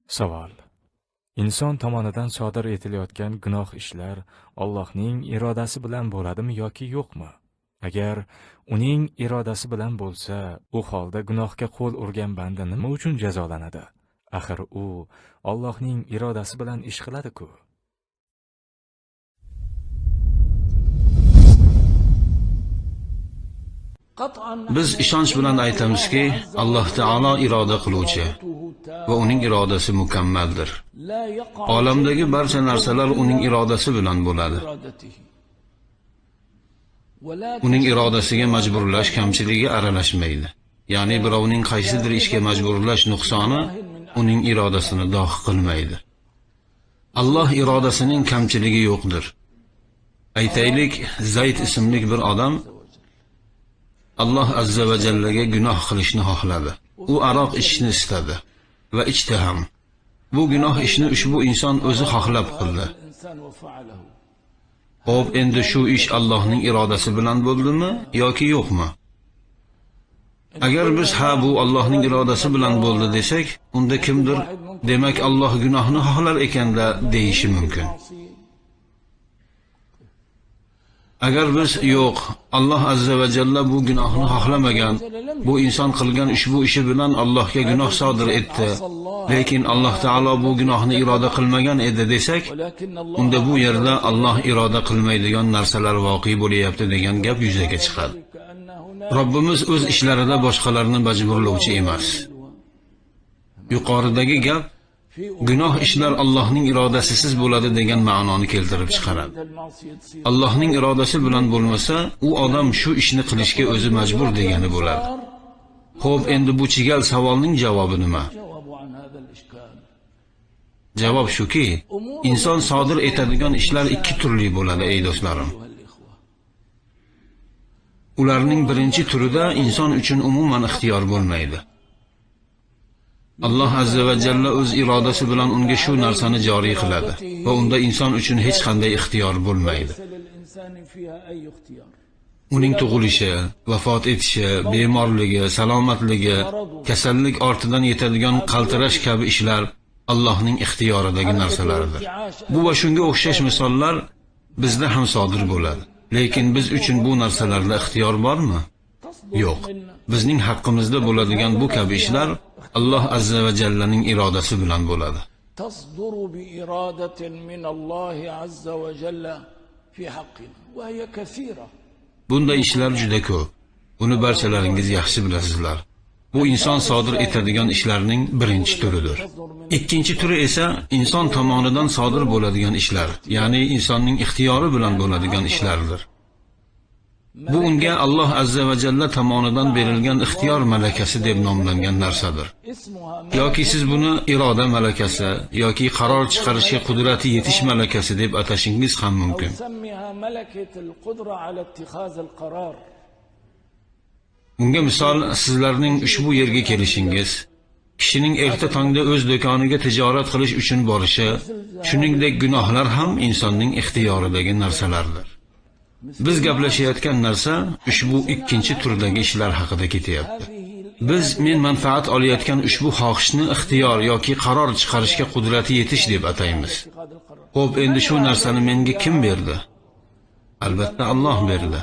Savol. Inson tomonidan sodir etilayotgan gunoh ishlar Allohning irodasi bilan bo'ladimi yoki yo'qmi? Agar uning irodasi bilan bo'lsa, u holda gunohga qo'l urgan banda nima uchun jazolanadi? Axir u Allohning irodasi bilan ish qiladi-ku. Biz ishonch bilan aytamizki, Alloh taolo iroda qiluvchi va uning irodasi mukammaldir. Olamdagi barcha narsalar uning irodasi bilan bo'ladi. Uning irodasiga majburlash kamchiligi aralashmaydi. Ya'ni birovning qaysidir ishga majburlash nuqsoni uning irodasini dog' qilmaydi. Alloh irodasining kamchiligi yo'qdir. Aytaylik, Zayd ismli bir odam Alloh azza va jallaga gunoh qilishni xohladi. U aroq ichishni istadi va ichdi ham. Bu gunoh ishni ushbu inson o'zi xohlab qildi. Xo'p, endi shu ish Allohning irodasi bilan bo'ldimi yoki yo'qmi? Agar biz ha bu Allohning irodasi bilan bo'ldi desak, unda kimdir demak Alloh gunohni xohlar ekanda deyishi mumkin. Agar biz yo'q, Alloh azza va jalla bu gunohni xohlamagan, bu inson qilgan ushbu ishi bilan Allohga gunoh sodir etdi, lekin Alloh taolo bu gunohni iroda qilmagan edi desak, unda bu yerda Alloh iroda qilmaydigan narsalar voqea bo'lyapti degan gap yuzaga chiqadi. Robbimiz o'z ishlarida boshqalarni majburlovchi emas. Yuqoridagi gap gunoh ishlar Allohning irodasisiz bo'ladi degan ma'noni keltirib chiqaradi. Allohning irodasi bilan bo'lmasa, u odam shu ishni qilishga o'zi majbur degani bo'ladi. Xo'p, endi bu chigal savolning javobi nima? Javob shuki, inson sodir etadigan ishlar ikki turli bo'ladi, ey do'stlarim. Ularning birinchi turida inson uchun umuman ixtiyor bo'lmaydi. Alloh azza va jalla o'z irodasi bilan unga shu narsani joriy qiladi va unda inson uchun hech qanday ixtiyor bo'lmaydi. Uning tug'ilishi, vafot etishi, bemorligi, salomatligi, kasallik ortidan yetadigan qaltirash kabi ishlar Allohning ixtiyoridagi narsalardir. Bu va shunga o'xshash misollar bizda ham sodir bo'ladi. Lekin biz uchun bu narsalarda ixtiyor bormi? Yo'q. Bizning haqqimizda bo'ladigan bu kabi ishlar Alloh azza va jallaning irodasi bilan bo'ladi. تصدر بإرادة من الله عز وجل في حقنا وهي كثيرة. Bunday ishlar juda ko'p. Buni barchalaringiz yaxshi bilasizlar. Bu inson sodir etadigan ishlarning birinchi turidir. Ikkinchi turi esa inson tomonidan sodir bo'ladigan ishlar, ya'ni insonning ixtiyori bilan bo'ladigan ishlardir. Bu unga Alloh azza va jalla tomonidan berilgan ixtiyor malakasi deb nomlangan narsadir. Yoki siz buni iroda malakasi yoki qaror chiqarishga qudrati yetish malakasi deb atashingiz ham mumkin. Bunga misol sizlarning ushbu yerga kelishingiz, kishining erta tongda o'z do'koniga tijorat qilish uchun borishi, shuningdek gunohlar ham insonning ixtiyoridagi narsalardir. Biz gaplashayotgan narsa ushbu ikkinchi turdagi ishlar haqida ketyapti. Biz men manfaat olayotgan ushbu xohishni ixtiyor yoki qaror chiqarishga qudrati yetish deb ataymiz. Xo'p, endi shu narsani menga kim berdi? Albatta Alloh berdi.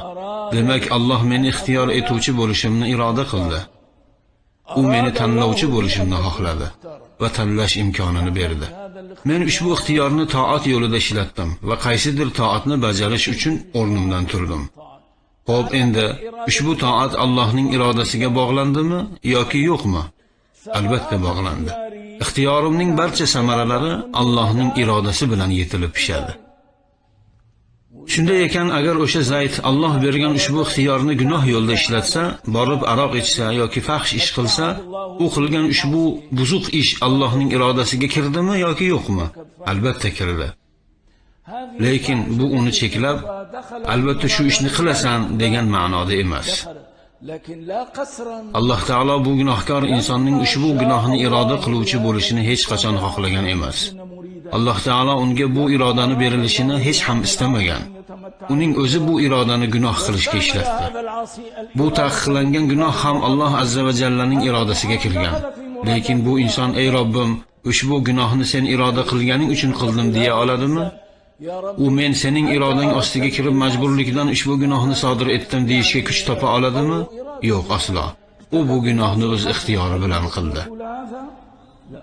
Demak, Alloh meni ixtiyor etuvchi bo'lishimni iroda qildi. U meni tanlovchi bo'lishimni xohladi va tanlash imkonini berdi. Men ushbu ixtiyorni toat yo'lida ishlatdim va qaysidir toatni bajarish uchun o'rnimdan turdim. Xo'p, endi ushbu toat Allohning irodasiga bog'landimi yoki yo'qmi? Albatta bog'landi. Ixtiyorimning barcha samaralari Allohning irodasi bilan yetilib pishadi. Shunday ekan, agar o'sha Zayd Alloh bergan ushbu ixtiyorni gunoh yo'lda ishlatsa, borib aroq ichsa yoki fahsh ish qilsa, u qilgan ushbu buzuq ish Allohning irodasiga kirdimi yoki yo'qmi? Albatta kirdi. Lekin bu uni cheklab, albatta shu ishni qilasan degan ma'noda emas. Alloh taolo bu gunohkor insonning ushbu gunohni iroda qiluvchi bo'lishini hech qachon xohlagan emas. Alloh taolo unga bu irodani berilishini hech ham istamagan. Uning o'zi bu irodani gunoh qilishga ishlatdi. Bu taqiqlangan gunoh ham Alloh azza va jallaning irodasiga kirgan. Lekin bu inson ey Robbim, ushbu gunohni sen iroda qilganing uchun qildim deya oladimi? يا رب U men sening irodang ostiga kirib majburlikdan ushbu gunohni sodir etdim deyishga kuch topa oladimi? Yo'q, aslo. U bu gunohni o'z ixtiyori bilan qildi. العافى لا